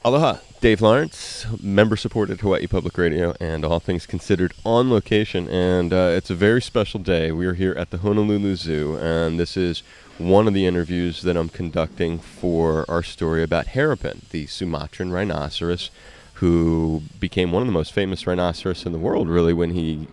Aloha, Dave Lawrence, member-supported Hawaii Public Radio and All Things Considered on location, and it's a very special day. We are here at the Honolulu Zoo, and this is one of the interviews that I'm conducting for our story about Harapan, the Sumatran rhinoceros, who became one of the most famous rhinoceros in the world, really, when he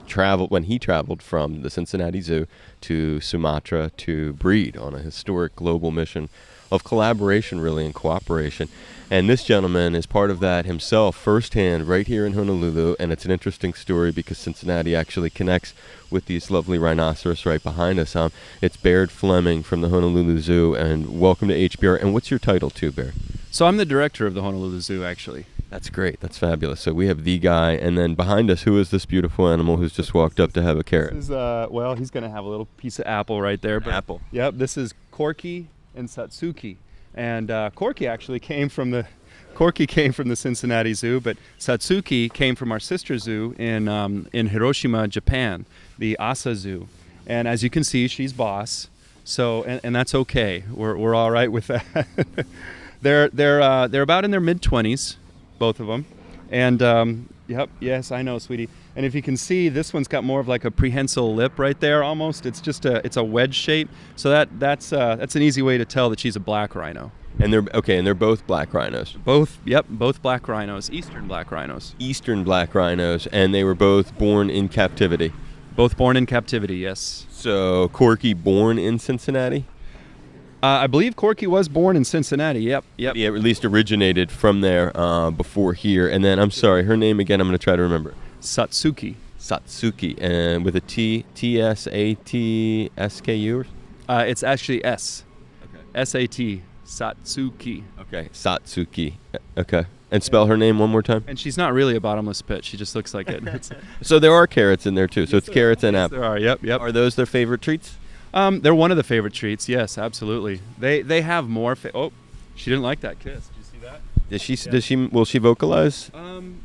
traveled from the Cincinnati Zoo to Sumatra to breed on a historic global mission of collaboration, really, and cooperation. And this gentleman is part of that himself, firsthand, right here in Honolulu. And it's an interesting story because Cincinnati actually connects with these lovely rhinoceros right behind us. It's Baird Fleming from the Honolulu Zoo, and welcome to HBR. And what's your title, too, Baird? So I'm the director of the Honolulu Zoo, actually. That's great. That's fabulous. So we have the guy, and then behind us, who is this beautiful animal who's just walked up to have a carrot? This is, well, he's going to have a little piece of apple right there. Apple. Yep, this is Corky and Satsuki. And Corky actually came from the Cincinnati Zoo, but Satsuki came from our sister zoo in Hiroshima, Japan, the Asa Zoo. And as you can see, she's boss. So and that's okay. We're all right with that. They're about in their mid-20s, both of them. And yes, I know, sweetie. And if you can see, this one's got more of like a prehensile lip right there, almost. It's just it's a wedge shape. So that's an easy way to tell that she's a black rhino. And they're both black rhinos. Both black rhinos, eastern black rhinos. Eastern black rhinos, and they were both born in captivity. Both born in captivity, yes. So Corky born in Cincinnati? I believe Corky was born in Cincinnati. Yep. Yeah, at least originated from there before here. And then, I'm sorry, her name again, I'm going to try to remember. Satsuki. Satsuki, and with a T, T-S-A-T-S-K-U? It's actually S. Okay. S-A-T, Satsuki. Okay, Satsuki. Okay. And spell her name one more time? And she's not really a bottomless pit. She just looks like it. So there are carrots in there, too. So it's carrots and apple. There are, yep. Are those their favorite treats? They're one of the favorite treats, yes, absolutely. They have more... oh, she didn't like that kiss. Did you see that? Will she vocalize?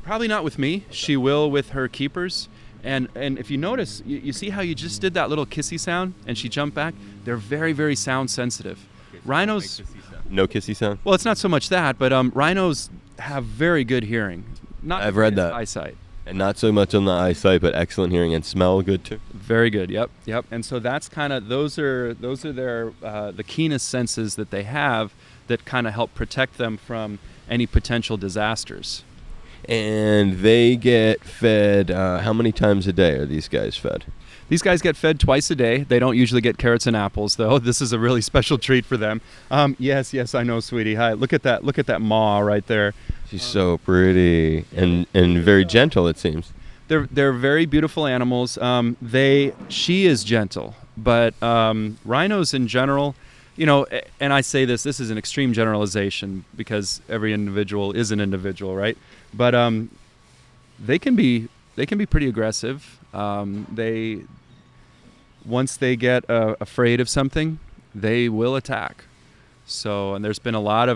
Probably not with me. She will with her keepers. And if you notice, you see how you just did that little kissy sound and she jumped back? They're very, very sound sensitive. Okay, so rhinos... No kissy sound? Well, it's not so much that, but rhinos have very good hearing. I've read that. Eyesight. And not so much on the eyesight, but excellent hearing and smell good too. Very good. Yep. And so that's kind of those are their the keenest senses that they have that kind of help protect them from any potential disasters. And they get fed. How many times a day are these guys fed? These guys get fed twice a day. They don't usually get carrots and apples, though. This is a really special treat for them. Yes, I know, sweetie. Hi, look at that maw right there. She's so pretty and very gentle, it seems. They're very beautiful animals. She is gentle, but rhinos in general, and I say this is an extreme generalization because every individual is an individual, right? But they can be pretty aggressive. Once they get afraid of something, they will attack. So, and there's a lot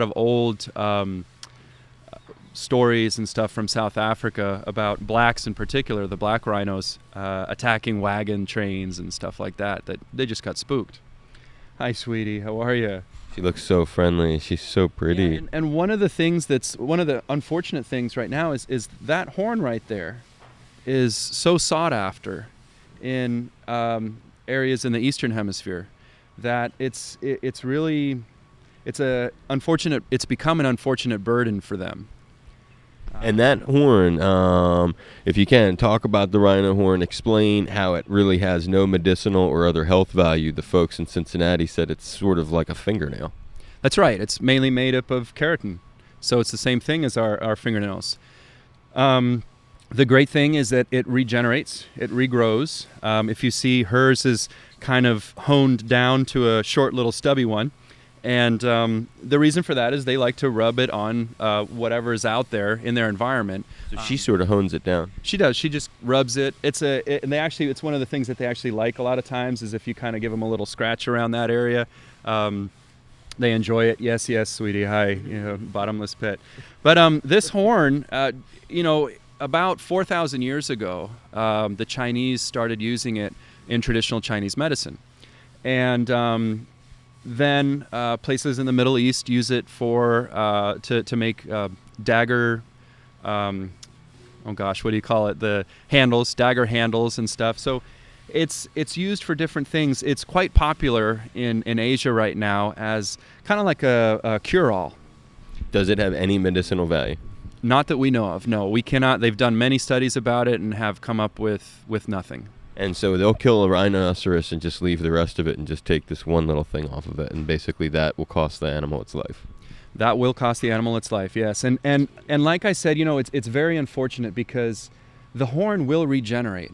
of old stories and stuff from South Africa about blacks in particular, the black rhinos, attacking wagon trains and stuff like that they just got spooked. Hi, sweetie. How are you? She looks so friendly. She's so pretty. Yeah, and one of the unfortunate things right now is that horn right there is so sought after in areas in the Eastern Hemisphere that it's become an unfortunate burden for them. And that horn, if you can, talk about the rhino horn, explain how it really has no medicinal or other health value. The folks in Cincinnati said it's sort of like a fingernail. That's right. It's mainly made up of keratin. So it's the same thing as our fingernails. The great thing is that it regenerates, it regrows. If you see, hers is kind of honed down to a short little stubby one. And the reason for that is they like to rub it on whatever is out there in their environment. So she sort of hones it down. She does. She just rubs it. It's one of the things that they actually like a lot of times is if you kind of give them a little scratch around that area. They enjoy it. Yes, sweetie. Hi, bottomless pit. But this horn, about 4,000 years ago, the Chinese started using it in traditional Chinese medicine. And then places in the Middle East use it for to make dagger. Oh gosh, what do you call it? The handles, dagger handles and stuff. So it's used for different things. It's quite popular in Asia right now as kind of like a cure-all. Does it have any medicinal value? Not that we know of. No, we cannot. They've done many studies about it and have come up with nothing. And so they'll kill a rhinoceros and just leave the rest of it and just take this one little thing off of it, and basically that will cost the animal its life. That will cost the animal its life, yes. And like I said, it's very unfortunate because the horn will regenerate.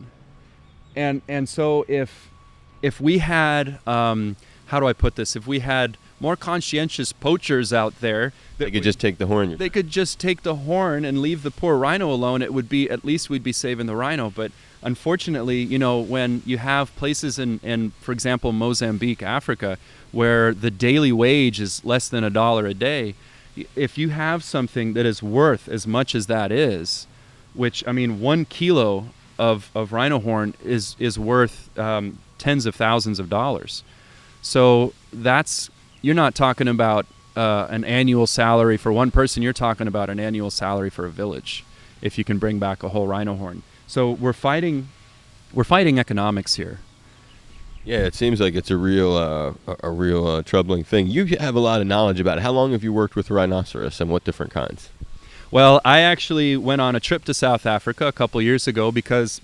And so if we had how do I put this? If we had more conscientious poachers out there, they could just take the horn. They could just take the horn and leave the poor rhino alone. It would be, at least we'd be saving the rhino. But unfortunately, when you have places in, for example, Mozambique, Africa, where the daily wage is less than $1 a day, if you have something that is worth as much as that is, which, 1 kilo of rhino horn is worth tens of thousands of dollars. So you're not talking about an annual salary for one person. You're talking about an annual salary for a village if you can bring back a whole rhino horn. So we're fighting economics here. Yeah, it seems like it's a real troubling thing. You have a lot of knowledge about it. How long have you worked with rhinoceros, and what different kinds? Well, I actually went on a trip to South Africa a couple years ago because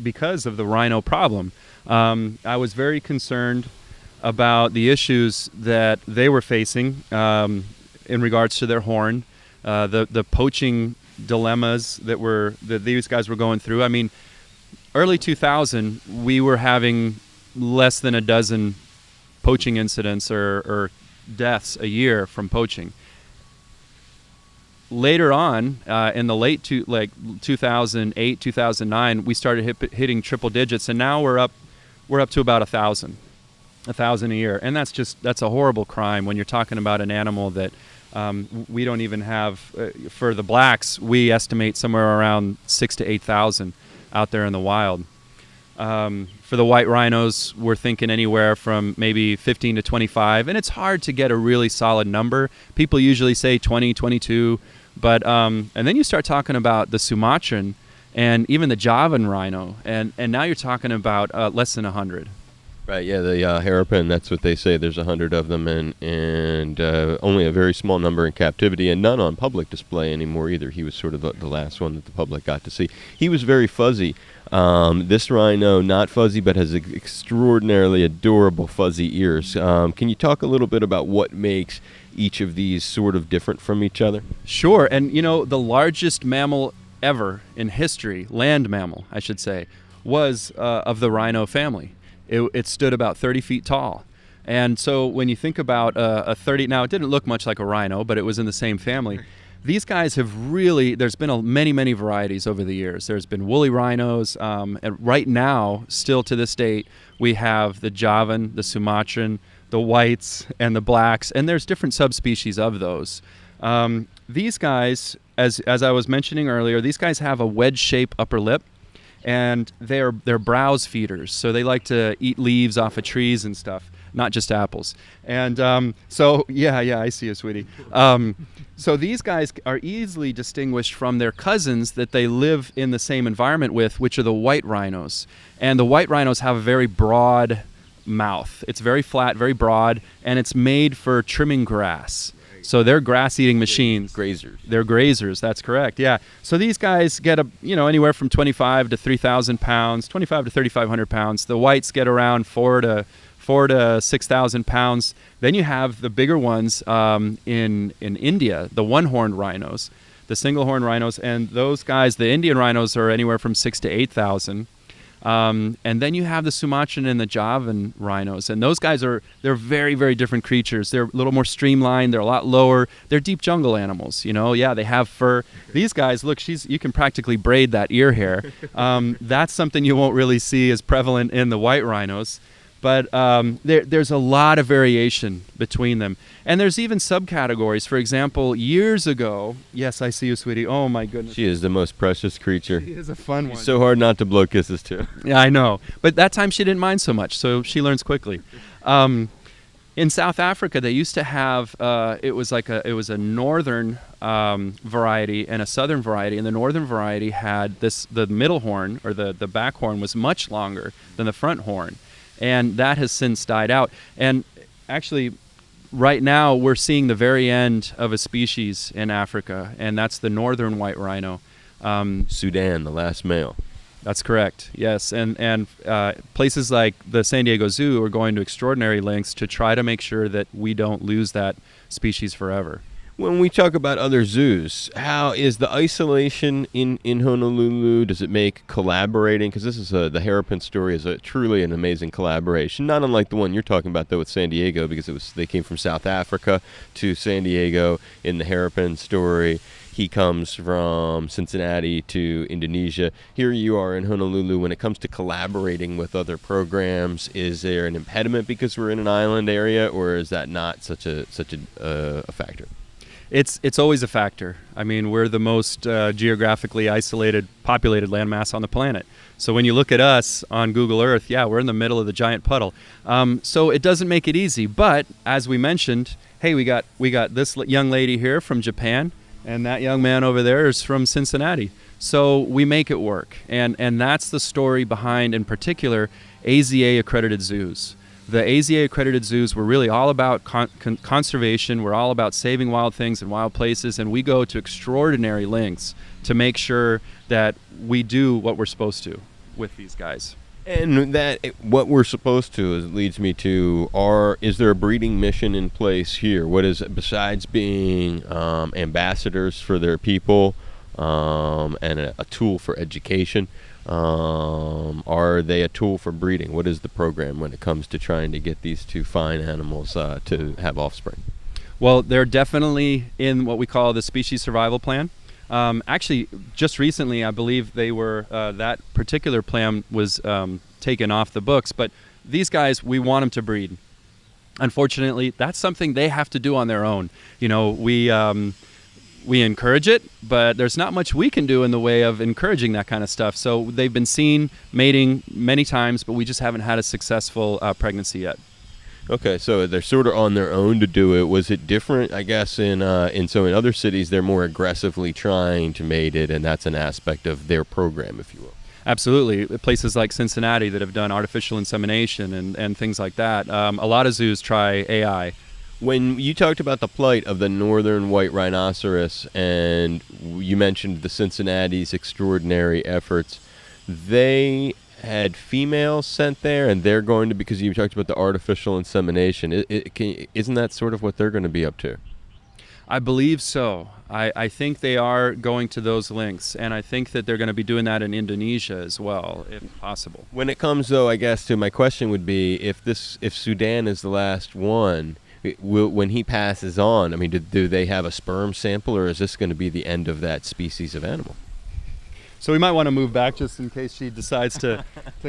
of the rhino problem. I was very concerned about the issues that they were facing in regards to their horn, the poaching dilemmas that these guys were going through. Early 2000, we were having less than a dozen poaching incidents or deaths a year from poaching. Later on, in the late 2008, 2009, we started hitting triple digits, and now we're up to about 1,000 a year, and that's a horrible crime when you're talking about an animal that we don't even have. For the blacks, we estimate somewhere around 6,000 to 8,000 out there in the wild. For the white rhinos, we're thinking anywhere from maybe 15 to 25, and it's hard to get a really solid number. People usually say 20, 22, but and then you start talking about the Sumatran and even the Javan rhino, and now you're talking about less than 100. Right, yeah, the Harapan, that's what they say. There's 100 of them, and only a very small number in captivity, and none on public display anymore either. He was sort of the last one that the public got to see. He was very fuzzy. This rhino, not fuzzy, but has extraordinarily adorable fuzzy ears. Can you talk a little bit about what makes each of these sort of different from each other? Sure, and the largest mammal ever in history, land mammal, I should say, was of the rhino family. It stood about 30 feet tall. And so when you think about a 30, now it didn't look much like a rhino, but it was in the same family. These guys have really, there's been many, many varieties over the years. There's been woolly rhinos. And right now, still to this date, we have the Javan, the Sumatran, the whites, and the blacks. And there's different subspecies of those. These guys, as I was mentioning earlier, these guys have a wedge-shaped upper lip. And they're browse feeders, so they like to eat leaves off of trees and stuff, not just apples. And so, yeah, I see you, sweetie. So these guys are easily distinguished from their cousins that they live in the same environment with, which are the white rhinos. And the white rhinos have a very broad mouth. It's very flat, very broad, and it's made for trimming grass. So they're grass-eating machines. Grazers. They're grazers. That's correct. Yeah. So these guys get anywhere from 25 to 3,000 pounds, 25 to 3,500 pounds. The whites get around 4,000 to 6,000 pounds. Then you have the bigger ones in India, the one-horned rhinos, the single-horned rhinos, and those guys, the Indian rhinos, are anywhere from 6,000 to 8,000. And then you have the Sumatran and the Javan rhinos, and those guys they're very, very different creatures. They're a little more streamlined. They're a lot lower. They're deep jungle animals. Yeah, they have fur. These guys, look, you can practically braid that ear hair. That's something you won't really see as prevalent in the white rhinos. But there's a lot of variation between them. And there's even subcategories. For example, years ago, yes, I see you, sweetie. Oh, my goodness. She is the most precious creature. She is a fun one. She's so hard not to blow kisses to. Yeah, I know. But that time she didn't mind so much, so she learns quickly. In South Africa, they used to have it was a northern variety and a southern variety, and the northern variety had the middle horn, or the back horn, was much longer than the front horn, and that has since died out. And actually, right now we're seeing the very end of a species in Africa, and that's the northern white rhino. Sudan, the last male. That's correct. Yes, and places like the San Diego Zoo are going to extraordinary lengths to try to make sure that we don't lose that species forever. When we talk about other zoos, how is the isolation in Honolulu? Does it make collaborating? Because this is the Harapan story is truly an amazing collaboration, not unlike the one you're talking about though with San Diego, because they came from South Africa to San Diego in the Harapan story. He comes from Cincinnati to Indonesia. Here you are in Honolulu. When it comes to collaborating with other programs, is there an impediment because we're in an island area, or is that not such a factor? It's always a factor. I mean, we're the most geographically isolated, populated landmass on the planet. So when you look at us on Google Earth, yeah, we're in the middle of the giant puddle. So it doesn't make it easy. But as we mentioned, hey, we got this young lady here from Japan, and that young man over there is from Cincinnati. So we make it work. And that's the story behind, in particular, AZA accredited zoos. The AZA accredited zoos were really all about conservation. We're all about saving wild things and wild places, and we go to extraordinary lengths to make sure that we do what we're supposed to with these guys. And that what we're supposed to leads me to is there a breeding mission in place here? What is it, besides being ambassadors for their people and a tool for education? Are they a tool for breeding? What is the program when it comes to trying to get these two fine animals to have offspring? Well, they're definitely in what we call the species survival plan. Actually, just recently, I believe they were that particular plan was taken off the books. But these guys, we want them to breed. Unfortunately, that's something they have to do on their own. You know, we encourage it, but there's not much we can do in the way of encouraging that kind of stuff. So they've been seen mating many times, but we just haven't had a successful pregnancy yet. Okay, so they're sort of on their own to do it. Was it different, I guess, in other cities they're more aggressively trying to mate it, and that's an aspect of their program, if you will? Absolutely. Places like Cincinnati that have done artificial insemination and things like that. A lot of zoos try AI. When you talked about the plight of the northern white rhinoceros, and you mentioned the Cincinnati's extraordinary efforts, they had females sent there, and they're going to, because you talked about the artificial insemination, isn't that sort of what they're going to be up to? I believe so. I think they are going to those lengths, and I think that they're going to be doing that in Indonesia as well, if possible. When it comes, though, I guess, to my question would be, if Sudan is the last one, when he passes on, I mean, do they have a sperm sample, or is this going to be the end of that species of animal? So we might want to move back just in case she decides to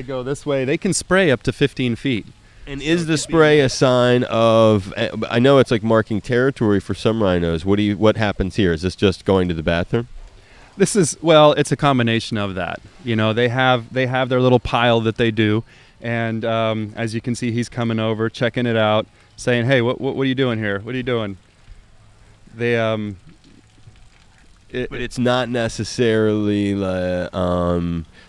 go this way. They can spray up to 15 feet. And is the spray a sign of, I know it's like marking territory for some rhinos. What happens here? Is this just going to the bathroom? It's a combination of that. You know, they have their little pile that they do. And as you can see, he's coming over, checking it out, saying, hey, what are you doing here? What are you doing? But it's not necessarily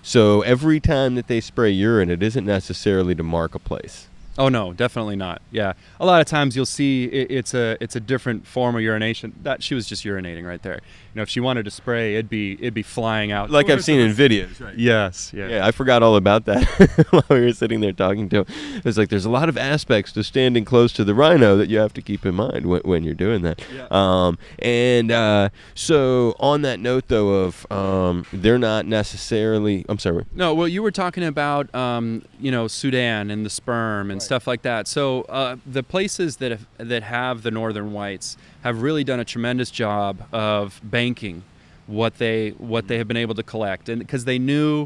so every time that they spray urine, it isn't necessarily to mark a place. Oh no, definitely not. Yeah, a lot of times you'll see it's a different form of urination. That she was just urinating right there. You know, if she wanted to spray, it'd be flying out. Like I've seen in videos. Right? Yes. Yeah. Yeah, I forgot all about that while we were sitting there talking to him. It's like there's a lot of aspects to standing close to the rhino that you have to keep in mind when you're doing that. Yeah. So on that note, though, of they're not necessarily. I'm sorry. No, well, you were talking about Sudan and the sperm and stuff like that. So the places that have the northern whites have really done a tremendous job of banking what they have been able to collect, and because they knew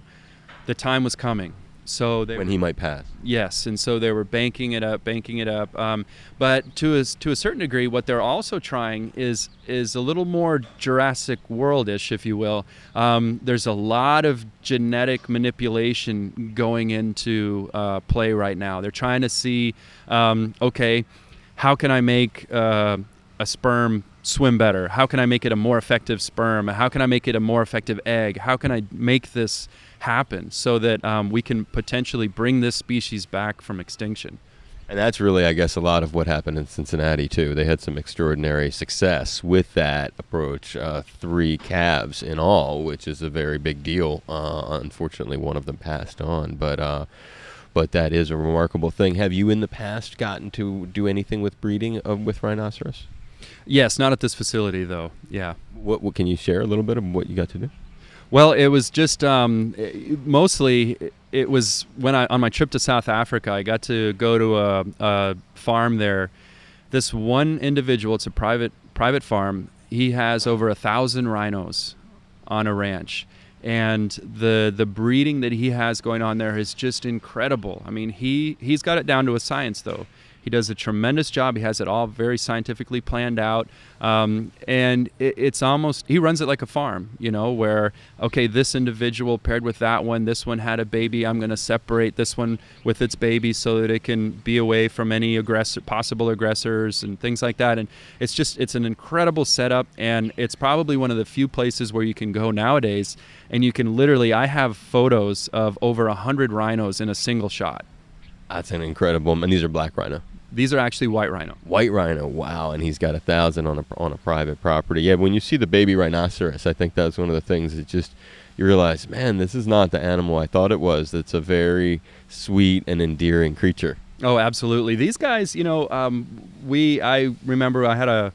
the time was coming. So when he might pass. Yes, and so they were banking it up. But to a certain degree, what they're also trying is a little more Jurassic World-ish, if you will. There's a lot of genetic manipulation going into play right now. They're trying to see, how can I make a sperm swim better? How can I make it a more effective sperm? How can I make it a more effective egg? How can I make this happen so that we can potentially bring this species back from extinction? And that's really, I guess, a lot of what happened in Cincinnati, too. They had some extraordinary success with that approach, 3 calves in all, which is a very big deal. Unfortunately, one of them passed on, but that is a remarkable thing. Have you in the past gotten to do anything with breeding with rhinoceros? Yes, not at this facility, though. Yeah. What can you share a little bit of what you got to do? Well, it was just mostly it was when on my trip to South Africa, I got to go to a farm there. This one individual, it's a private farm. He has over 1,000 rhinos on a ranch, and the breeding that he has going on there is just incredible. I mean, he's got it down to a science, though. He does a tremendous job. He has it all very scientifically planned out. And it's almost, he runs it like a farm, where, okay, this individual paired with that one, this one had a baby. I'm going to separate this one with its baby so that it can be away from any possible aggressors and things like that. And it's an incredible setup. And it's probably one of the few places where you can go nowadays and you can literally, I have photos of over 100 rhinos in a single shot. That's an incredible, and these are black rhino. These are actually white rhino. White rhino, wow! And he's got 1,000 on a private property. Yeah, when you see the baby rhinoceros, I think that's one of the things that just you realize, man, this is not the animal I thought it was. It's a very sweet and endearing creature. Oh, absolutely. These guys, I remember I had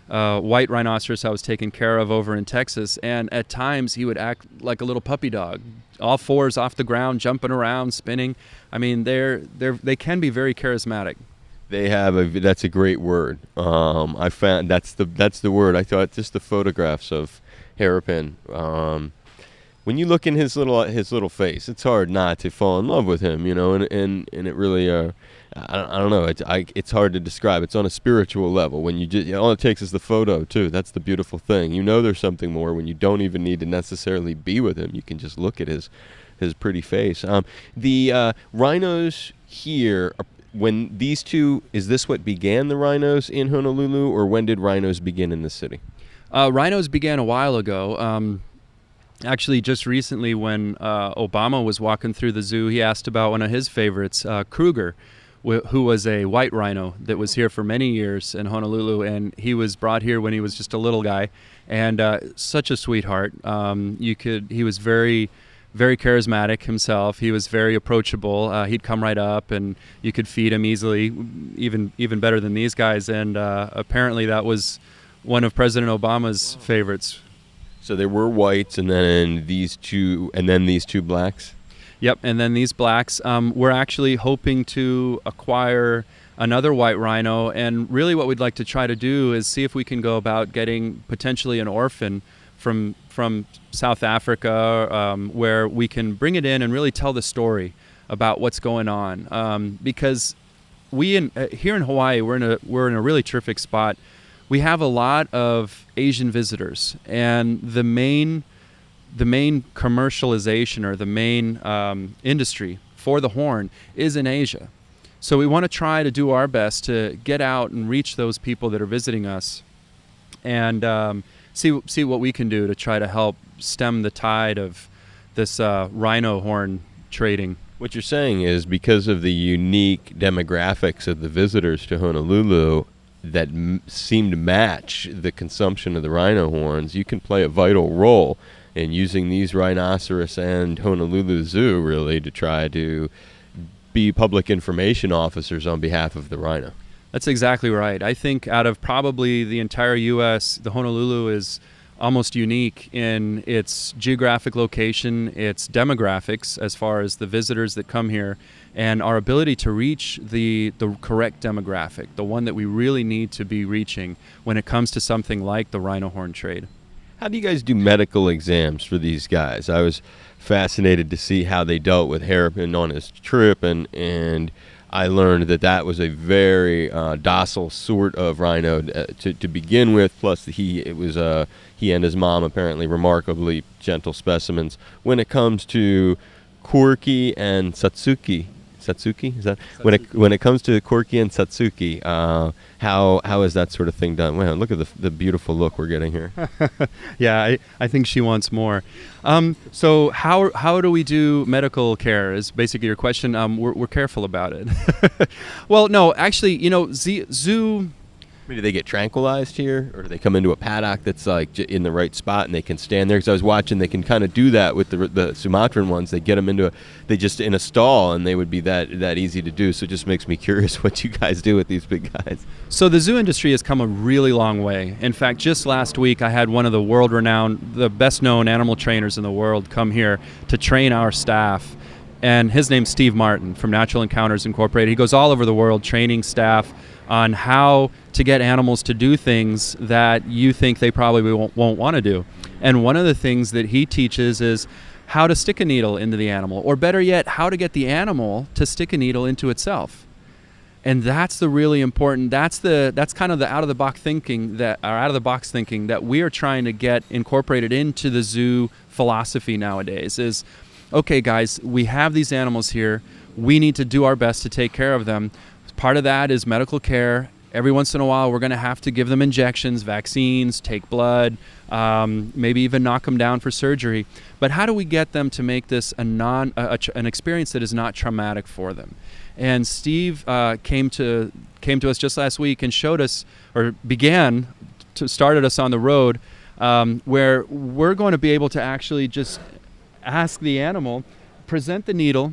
a white rhinoceros I was taking care of over in Texas, and at times he would act like a little puppy dog, all fours off the ground, jumping around, spinning. I mean, they can be very charismatic. That's a great word. I found that's the word. I thought just the photographs of Harapan. When you look in his little face, it's hard not to fall in love with him, and it really I don't know. It's hard to describe. It's on a spiritual level. When all it takes is the photo too. That's the beautiful thing. There's something more when you don't even need to necessarily be with him. You can just look at his pretty face. The rhinos here. When these two, is this what began the rhinos in Honolulu, or when did rhinos begin in the city? Rhinos began a while ago. Actually, just recently when Obama was walking through the zoo, he asked about one of his favorites, Kruger, who was a white rhino that was here for many years in Honolulu, and he was brought here when he was just a little guy, and such a sweetheart. He was very, very charismatic himself. He was very approachable. He'd come right up, and you could feed him easily, even better than these guys. And apparently, that was one of President Obama's favorites. So there were whites, and then these two blacks. Yep, and then these blacks. We're actually hoping to acquire another white rhino, and really, what we'd like to try to do is see if we can go about getting potentially an orphan from South Africa, where we can bring it in and really tell the story about what's going on. Because here in Hawaii, we're in a really terrific spot. We have a lot of Asian visitors, and the main commercialization or the main industry for the horn is in Asia. So we want to try to do our best to get out and reach those people that are visiting us, and see what we can do to try to help stem the tide of this rhino horn trading. What you're saying is because of the unique demographics of the visitors to Honolulu that seem to match the consumption of the rhino horns, you can play a vital role in using these rhinoceros and Honolulu Zoo really to try to be public information officers on behalf of the rhino. That's exactly right. I think out of probably the entire U.S., the Honolulu is almost unique in its geographic location, its demographics as far as the visitors that come here, and our ability to reach the correct demographic, the one that we really need to be reaching when it comes to something like the rhino horn trade. How do you guys do medical exams for these guys? I was fascinated to see how they dealt with Harapan on his trip, and I learned that was a very docile sort of rhino to begin with. Plus, he and his mom apparently remarkably gentle specimens. When it comes to Corky and Satsuki, Satsuki? Is that Satsuki. when it comes to Corky and Satsuki? How is that sort of thing done? Wow, look at the beautiful look we're getting here. Yeah, I think she wants more. So how do we do medical care is basically your question. We're careful about it. Well, no, actually, zoo. I mean, do they get tranquilized here, or do they come into a paddock that's like in the right spot and they can stand there? Because I was watching, they can kind of do that with the Sumatran ones. They get them they just in a stall, and they would be that easy to do. So it just makes me curious what you guys do with these big guys. So the zoo industry has come a really long way. In fact, just last week, I had one of the world-renowned, the best-known animal trainers in the world come here to train our staff. And his name's Steve Martin from Natural Encounters Incorporated. He goes all over the world training staff on how to get animals to do things that you think they probably won't want to do. And one of the things that he teaches is how to stick a needle into the animal, or better yet, how to get the animal to stick a needle into itself. And that's the really important, that's kind of the out of the box thinking that we are trying to get incorporated into the zoo philosophy nowadays is, okay guys, we have these animals here, we need to do our best to take care of them. Part of that is medical care. Every once in a while, we're going to have to give them injections, vaccines, take blood, maybe even knock them down for surgery. But how do we get them to make this an experience that is not traumatic for them? And Steve came to us just last week and showed us, or started us on the road, where we're going to be able to actually just ask the animal, present the needle,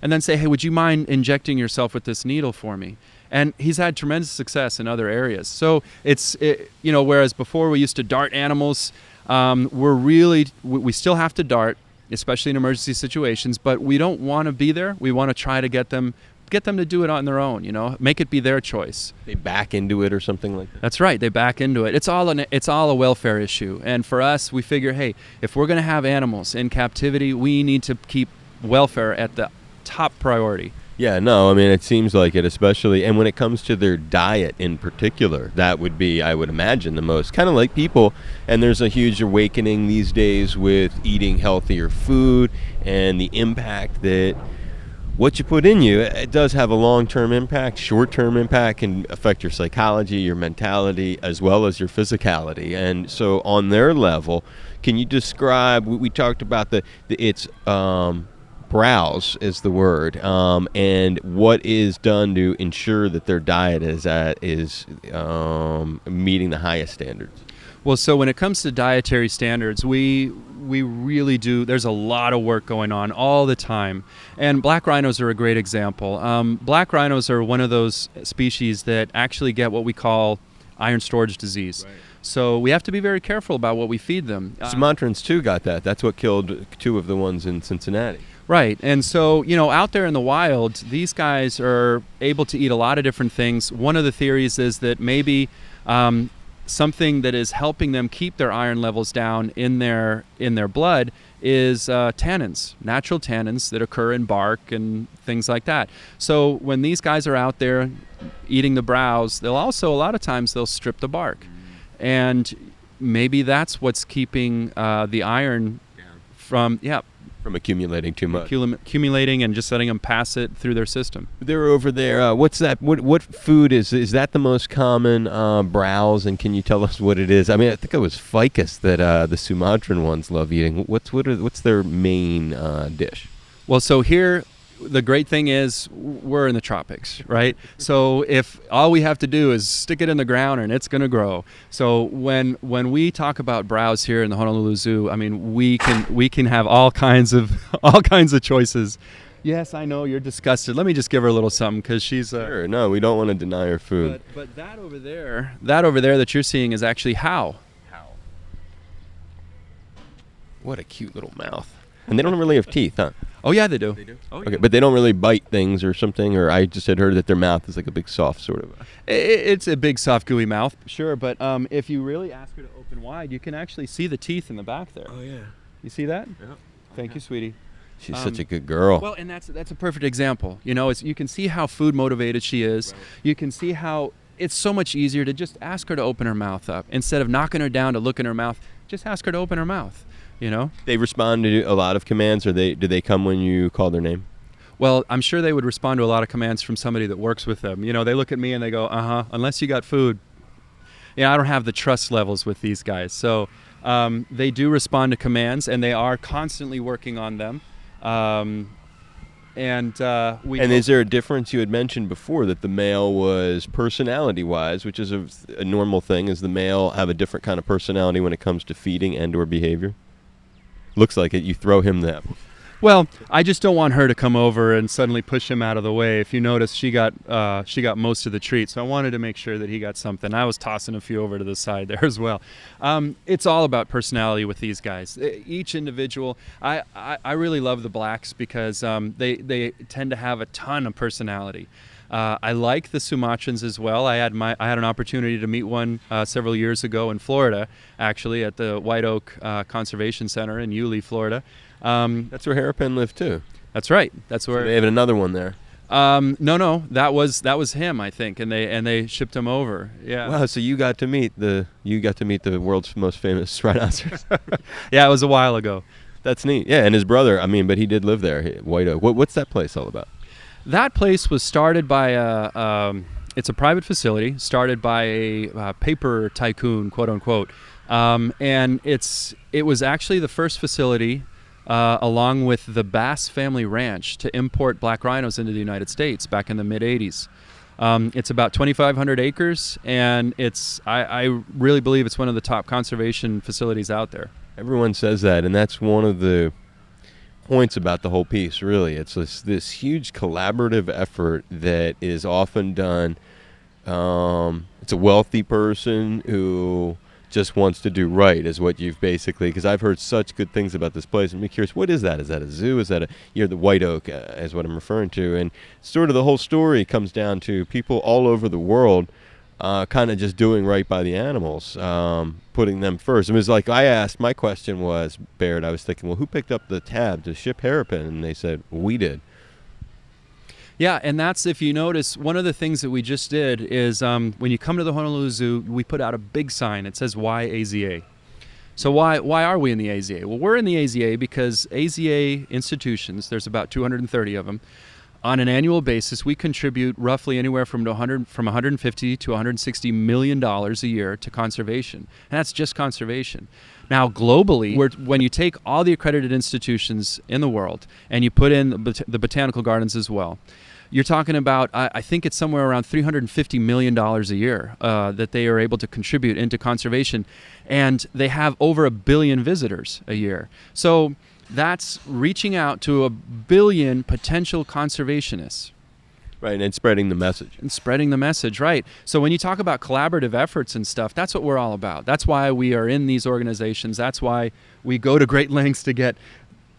and then say, hey, would you mind injecting yourself with this needle for me? And he's had tremendous success in other areas. So whereas before we used to dart animals, we still have to dart, especially in emergency situations, but we don't want to be there. We want to try to get them to do it on their own, make it be their choice. They back into it or something like that? That's right, they back into it. It's all a welfare issue. And for us, we figure, hey, if we're going to have animals in captivity, we need to keep welfare at the top priority. Yeah, no, I mean, it seems like it, especially, and when it comes to their diet in particular, that would be, I would imagine, the most, kind of like people, and there's a huge awakening these days with eating healthier food and the impact that what you put in you, it does have a long-term impact, short-term impact, can affect your psychology, your mentality, as well as your physicality. And so on their level, can you describe, we talked about its browse is the word, and what is done to ensure that their diet is meeting the highest standards? Well, so when it comes to dietary standards, we really do. There's a lot of work going on all the time, and black rhinos are a great example. Black rhinos are one of those species that actually get what we call iron storage disease. Right. So we have to be very careful about what we feed them. Sumatrans too got that. That's what killed two of the ones in Cincinnati. Right, and so, out there in the wild, these guys are able to eat a lot of different things. One of the theories is that maybe something that is helping them keep their iron levels down in their blood is tannins, natural tannins that occur in bark and things like that. So when these guys are out there eating the browse, they'll also, a lot of times, they'll strip the bark. And maybe that's what's keeping the iron from accumulating too much. Accumulating and just letting them pass it through their system. They're over there. What's that? What food is that the most common browse? And can you tell us what it is? I mean, I think it was ficus that the Sumatran ones love eating. What's their main dish? Well, so here, the great thing is we're in the tropics, right? So if all we have to do is stick it in the ground and it's going to grow. So when we talk about browse here in the Honolulu Zoo, I mean, we can have all kinds of choices. Yes, I know you're disgusted. Let me just give her a little something because she's sure. No, we don't want to deny her food. But that over there that you're seeing is actually how. What a cute little mouth. And they don't really have teeth, huh? Oh, yeah, they do. They do? Oh, okay, yeah. but they don't really bite things or something, or I just had heard that their mouth is like a big soft sort of... It's a big soft gooey mouth, sure, but if you really ask her to open wide, you can actually see the teeth in the back there. Oh, yeah. You see that? Yeah. Thank you, sweetie. She's such a good girl. Well, and that's a perfect example. You can see how food motivated she is. Right. You can see how it's so much easier to just ask her to open her mouth up. Instead of knocking her down to look in her mouth, just ask her to open her mouth. They respond to a lot of commands, or do they come when you call their name? Well, I'm sure they would respond to a lot of commands from somebody that works with them. You know, they look at me and they go, unless you got food. Yeah, I don't have the trust levels with these guys. So they do respond to commands, and they are constantly working on them. And is there a difference? You had mentioned before that the male was personality-wise, which is a normal thing. Is the male have a different kind of personality when it comes to feeding and/or behavior? Looks like it. You throw him that. Well, I just don't want her to come over and suddenly push him out of the way. If you notice, she got most of the treats, so I wanted to make sure that he got something. I was tossing a few over to the side there as well. It's all about personality with these guys. Each individual, I really love the blacks because they tend to have a ton of personality. I like the Sumatrans as well. I had an opportunity to meet one several years ago in Florida, actually at the White Oak Conservation Center in Yulee, Florida. That's where Harapan lived too. That's right. That's where. So they have another one there. No, that was him, I think, and they shipped him over. Yeah. Wow. So you got to meet the world's most famous rhinoceros. Yeah, it was a while ago. That's neat. Yeah, and his brother. I mean, but he did live there, White Oak. What's that place all about? That place was started by it's a private facility started by a paper tycoon, quote unquote, and it was actually the first facility. Along with the Bass Family Ranch to import black rhinos into the United States back in the mid-'80s. It's about 2,500 acres, and I really believe it's one of the top conservation facilities out there. Everyone says that, and that's one of the points about the whole piece, really. It's this huge collaborative effort that is often done. It's a wealthy person who just wants to do right is what you've basically, because I've heard such good things about this place. I'm curious, what is that? Is that a zoo? Is that the White Oak is what I'm referring to. And sort of the whole story comes down to people all over the world kind of just doing right by the animals, putting them first. It was like my question was, Baird, I was thinking, well, who picked up the tab to ship Harapan? And they said, we did. Yeah, and that's, if you notice, one of the things that we just did is when you come to the Honolulu Zoo, we put out a big sign. It says, why AZA? So why are we in the AZA? Well, we're in the AZA because AZA institutions, there's about 230 of them, on an annual basis, we contribute roughly anywhere from 150 to 160 million dollars a year to conservation, and that's just conservation. Now, globally, when you take all the accredited institutions in the world and you put in the botanical gardens as well, you're talking about, I think it's somewhere around $350 million a year that they are able to contribute into conservation, and they have over 1 billion visitors a year. So that's reaching out to 1 billion potential conservationists. Right, and spreading the message. And spreading the message, right. So when you talk about collaborative efforts and stuff, that's what we're all about. That's why we are in these organizations. That's why we go to great lengths to get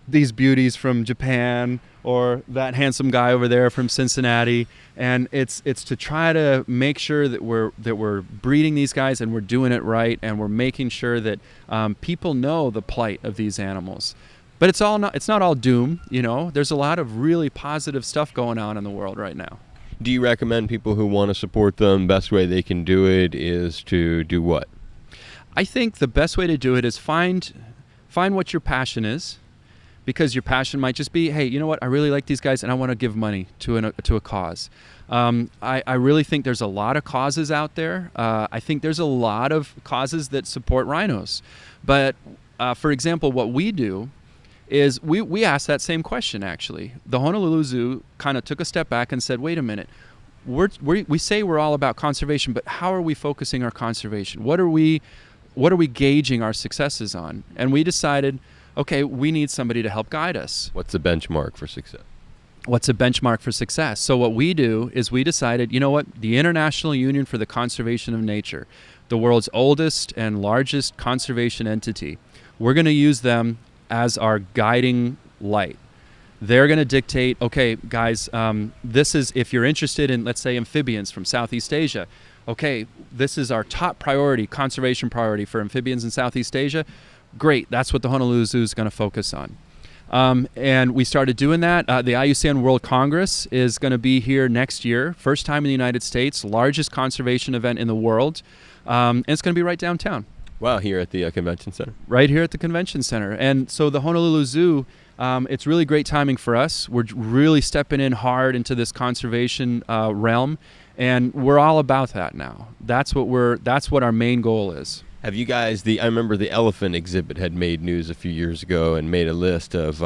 these beauties from Japan or that handsome guy over there from Cincinnati. And it's to try to make sure that we're breeding these guys and we're doing it right, and we're making sure that people know the plight of these animals. But it's not all doom, you know. There's a lot of really positive stuff going on in the world right now. Do you recommend people who want to support them, best way they can do it is to do what? I think the best way to do it is find what your passion is, because your passion might just be, hey, you know what, I really like these guys and I want to give money to a cause. I really think there's a lot of causes out there. I think there's a lot of causes that support rhinos. But for example, what we do is we asked that same question, actually. The Honolulu Zoo kind of took a step back and said, wait a minute, we say we're all about conservation, but how are we focusing our conservation? What are we gauging our successes on? And we decided, okay, we need somebody to help guide us. What's the benchmark for success? What's a benchmark for success? So what we do is we decided, you know what, the International Union for the Conservation of Nature, the world's oldest and largest conservation entity, we're going to use them as our guiding light. They're going to dictate, okay, guys, this is, if you're interested in, let's say, amphibians from Southeast Asia, okay, this is our top priority, conservation priority for amphibians in Southeast Asia. Great, that's what the Honolulu Zoo is going to focus on. And we started doing that. The IUCN World Congress is going to be here next year, first time in the United States, largest conservation event in the world, and it's going to be right downtown. Wow, here at the convention center. Right here at the convention center. And so the Honolulu Zoo, it's really great timing for us. We're really stepping in hard into this conservation realm, and we're all about that now. That's what our main goal is. Have you guys, I remember the elephant exhibit had made news a few years ago and made a list of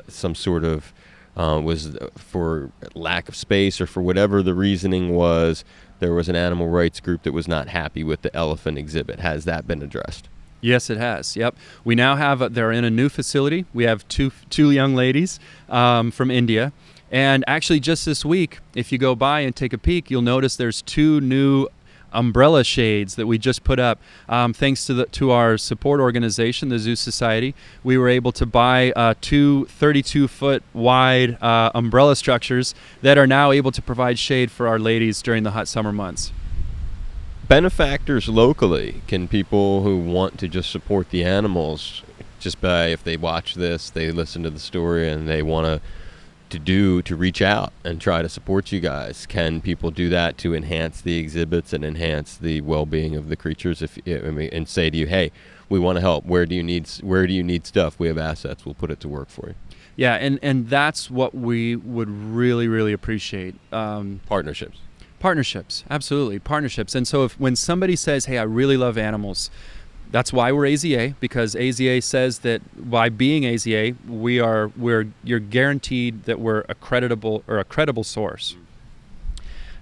some sort of, was for lack of space or for whatever the reasoning was, there was an animal rights group that was not happy with the elephant exhibit. Has that been addressed? Yes, it has. Yep. We now have, they're in a new facility. We have two young ladies from India. And actually just this week, if you go by and take a peek, you'll notice there's 2 new umbrella shades that we just put up. Thanks to our support organization, the Zoo Society, we were able to buy 2 32-foot wide umbrella structures that are now able to provide shade for our ladies during the hot summer months. Benefactors locally, can people who want to just support the animals, just by, if they watch this, they listen to the story and they want to reach out and try to support you guys, can people do that to enhance the exhibits and enhance the well-being of the creatures? And say to you, hey, we want to help. Where do you need stuff? We have assets. We'll put it to work for you. Yeah, and that's what we would really, really appreciate. Partnerships, absolutely, partnerships. And so when somebody says, hey, I really love animals, that's why we're AZA, because AZA says that by being AZA, you're guaranteed that we're a credible source.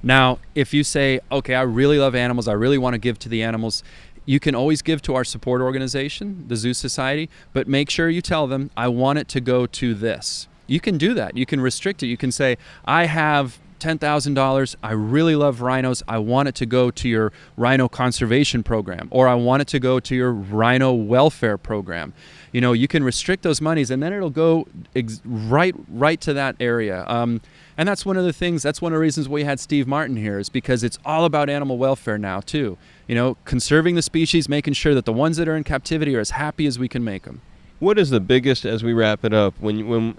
Now, if you say, okay, I really love animals, I really want to give to the animals, you can always give to our support organization, the Zoo Society, but make sure you tell them, I want it to go to this. You can do that. You can restrict it. You can say, I have $10,000. I really love rhinos. I want it to go to your rhino conservation program, or I want it to go to your rhino welfare program. You know, you can restrict those monies, and then it'll go right to that area. And that's one of the things. That's one of the reasons we had Steve Martin here, is because it's all about animal welfare now too. You know, conserving the species, making sure that the ones that are in captivity are as happy as we can make them. What is the biggest, as we wrap it up, one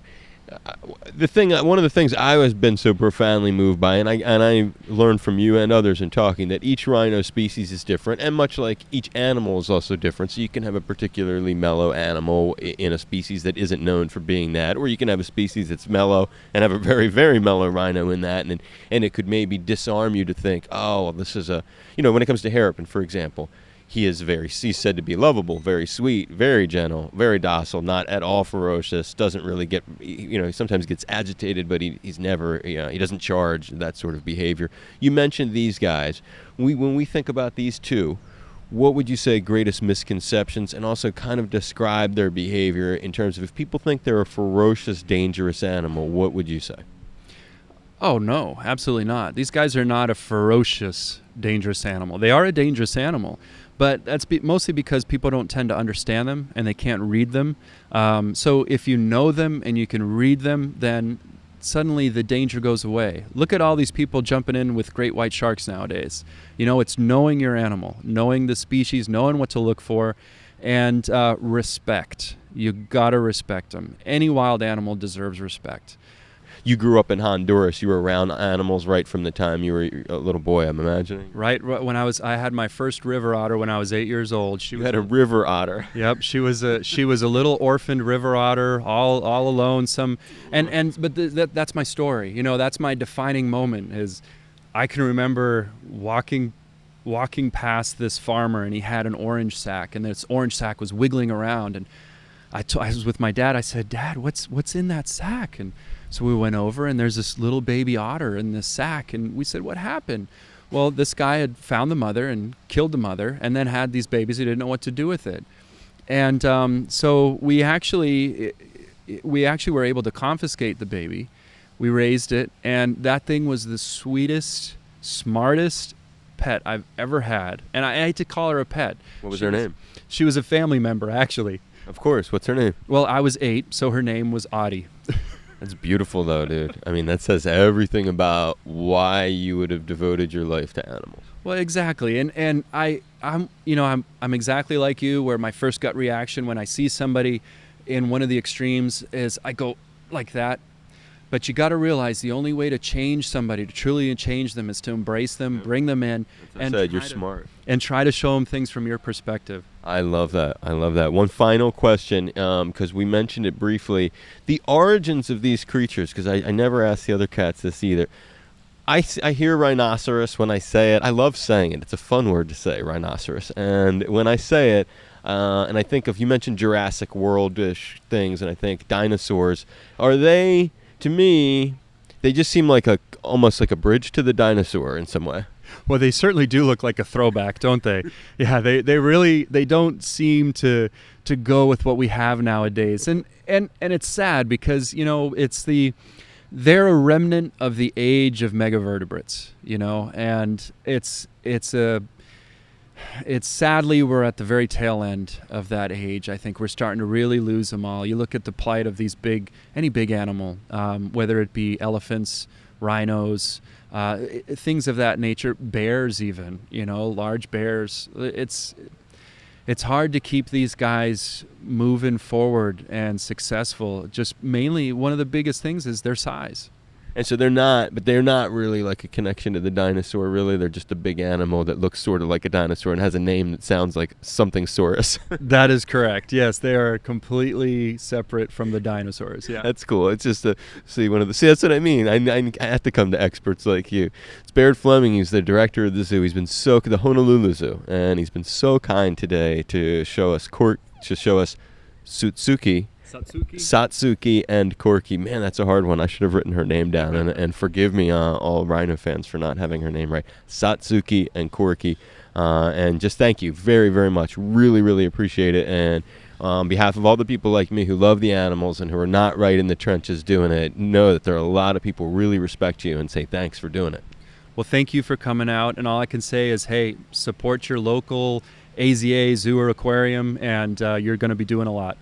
of the things I have been so profoundly moved by, and I learned from you and others in talking, that each rhino species is different, and much like each animal is also different. So you can have a particularly mellow animal in a species that isn't known for being that, or you can have a species that's mellow and have a very, very mellow rhino in that, and it could maybe disarm you to think, oh, this is when it comes to Harapan, for example, he's said to be lovable, very sweet, very gentle, very docile, not at all ferocious, doesn't really get, he sometimes gets agitated, but he's never, he doesn't charge, that sort of behavior. You mentioned these guys. When we think about these two, what would you say greatest misconceptions, and also kind of describe their behavior in terms of, if people think they're a ferocious, dangerous animal, what would you say? Oh, no, absolutely not. These guys are not a ferocious, dangerous animal. They are a dangerous animal, but that's mostly because people don't tend to understand them and they can't read them. So if you know them and you can read them, then suddenly the danger goes away. Look at all these people jumping in with great white sharks nowadays. It's knowing your animal, knowing the species, knowing what to look for, and respect. You gotta respect them. Any wild animal deserves respect. You grew up in Honduras. You were around animals right from the time you were a little boy, I'm imagining. Right when I had my first river otter when I was 8 years old. You had a river otter. Yep, she was a little orphaned river otter, all alone. But that's my story. That's my defining moment. Is I can remember walking past this farmer, and he had an orange sack, and this orange sack was wiggling around, and I was with my dad. I said, Dad, what's in that sack? And so we went over, and there's this little baby otter in this sack, and we said, what happened? Well, this guy had found the mother and killed the mother, and then had these babies. He didn't know what to do with it. And so we actually were able to confiscate the baby. We raised it, and that thing was the sweetest, smartest pet I've ever had. And I hate to call her a pet. What was her name? She was a family member, actually. Of course. What's her name? Well, I was 8, so her name was Audie. That's beautiful, though, dude. I mean, that says everything about why you would have devoted your life to animals. Well, exactly, and I'm exactly like you, where my first gut reaction when I see somebody in one of the extremes is I go like that. But you got to realize the only way to change somebody, to truly change them, is to embrace them, bring them in, and said, you're smart, and try to show them things from your perspective. I love that. I love that. One final question, because we mentioned it briefly, the origins of these creatures, because I never asked the other cats this either. I hear rhinoceros when I say it. I love saying it. It's a fun word to say, rhinoceros. And when I say it, and I think of, you mentioned Jurassic World-ish things, and I think dinosaurs, are they, to me, they just seem like almost like a bridge to the dinosaur in some way. Well, they certainly do look like a throwback, don't they? Yeah, they really, they don't seem to go with what we have nowadays. And it's sad because, you know, they're a remnant of the age of megavertebrates, you know, and it's sadly we're at the very tail end of that age. I think we're starting to really lose them all. You look at the plight of these any big animal, whether it be elephants, rhinos, things of that nature, bears even, you know, large bears. It's hard to keep these guys moving forward and successful. Just mainly one of the biggest things is their size. And so they're not really like a connection to the dinosaur, really. They're just a big animal that looks sort of like a dinosaur and has a name that sounds like something saurus. That is correct. Yes, they are completely separate from the dinosaurs. Yeah, that's cool. It's just to see that's what I mean. I have to come to experts like you. It's Baird Fleming. He's the director of the zoo. He's been the Honolulu Zoo, and he's been so kind today to show us Satsuki and Corky. Man, that's a hard one. I should have written her name down, and forgive me, all rhino fans, for not having her name right. Satsuki and Corky. And just thank you very, very much. Really, really appreciate it. And on behalf of all the people like me who love the animals and who are not right in the trenches doing it, know that there are a lot of people who really respect you and say thanks for doing it. Well, thank you for coming out. And all I can say is, hey, support your local AZA zoo or aquarium, and you're going to be doing a lot.